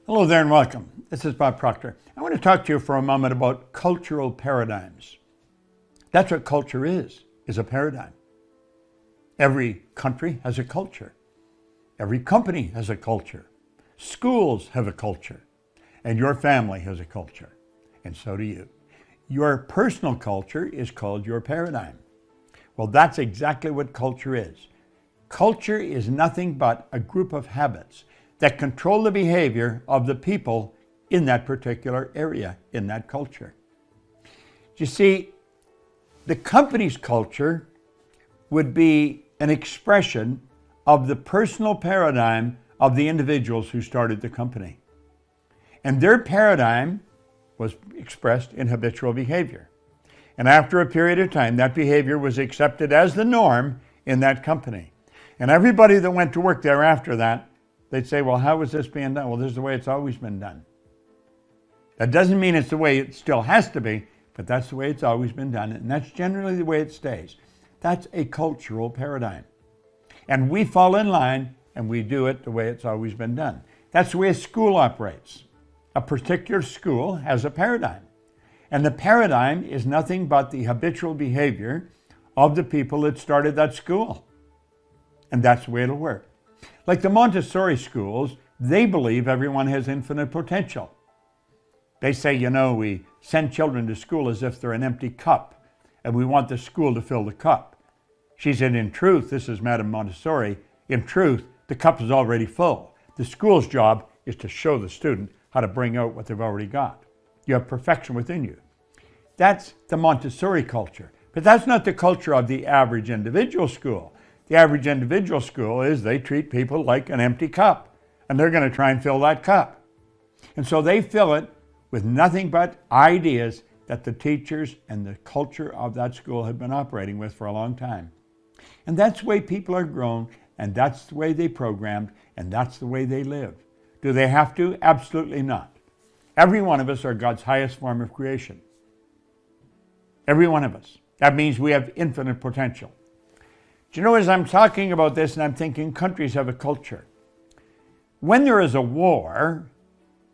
Hello there and welcome. This is Bob Proctor. I want to talk to you for a moment about cultural paradigms. That's what culture is a paradigm. Every country has a culture. Every company has a culture. Schools have a culture. And your family has a culture. And so do you. Your personal culture is called your paradigm. Well, that's exactly what culture is. Culture is nothing but a group of habits that control the behavior of the people in that particular area, in that culture. You see, the company's culture would be an expression of the personal paradigm of the individuals who started the company. And their paradigm was expressed in habitual behavior. And after a period of time, that behavior was accepted as the norm in that company. And everybody that went to work there after that, they'd say, well, how was this being done? Well, this is the way it's always been done. That doesn't mean it's the way it still has to be, but that's the way it's always been done, and that's generally the way it stays. That's a cultural paradigm. And we fall in line, and we do it the way it's always been done. That's the way a school operates. A particular school has a paradigm. And the paradigm is nothing but the habitual behavior of the people that started that school. And that's the way it'll work. Like the Montessori schools, they believe everyone has infinite potential. They say, we send children to school as if they're an empty cup, and we want the school to fill the cup. She said, in truth, this is Madame Montessori, in truth, the cup is already full. The school's job is to show the student how to bring out what they've already got. You have perfection within you. That's the Montessori culture. But that's not the culture of the average individual school. The average individual school is they treat people like an empty cup, and they're going to try and fill that cup. And so they fill it with nothing but ideas that the teachers and the culture of that school have been operating with for a long time. And that's the way people are grown, and that's the way they programmed, and that's the way they live. Do they have to? Absolutely not. Every one of us are God's highest form of creation. Every one of us. That means we have infinite potential. Do as I'm talking about this and I'm thinking countries have a culture. When there is a war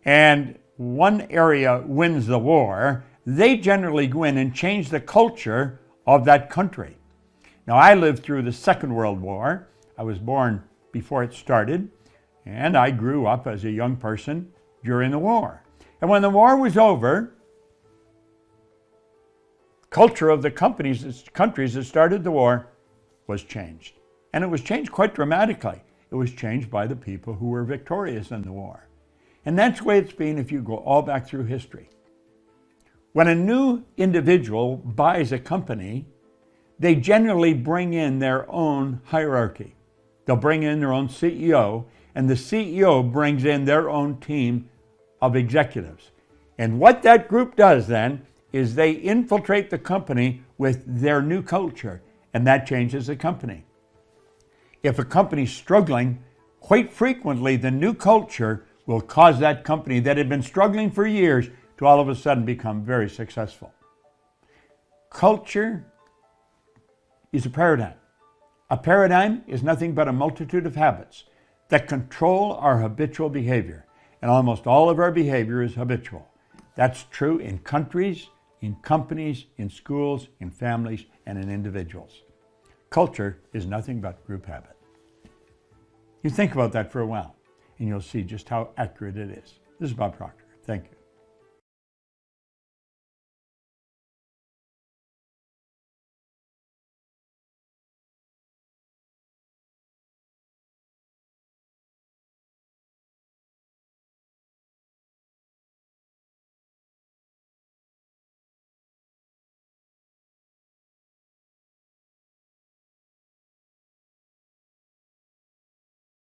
and one area wins the war, they generally go in and change the culture of that country. Now, I lived through the Second World War. I was born before it started, and I grew up as a young person during the war. And when the war was over, culture of the countries that started the war was changed. And it was changed quite dramatically. It was changed by the people who were victorious in the war. And that's the way it's been if you go all back through history. When a new individual buys a company, they generally bring in their own hierarchy. They'll bring in their own CEO, and the CEO brings in their own team of executives. And what that group does then is they infiltrate the company with their new culture, and that changes the company. If a company's struggling, quite frequently the new culture will cause that company that had been struggling for years to all of a sudden become very successful. Culture is a paradigm. A paradigm is nothing but a multitude of habits that control our habitual behavior. And almost all of our behavior is habitual. That's true in countries, in companies, in schools, in families, and in individuals. Culture is nothing but group habit. You think about that for a while, and you'll see just how accurate it is. This is Bob Proctor. Thank you.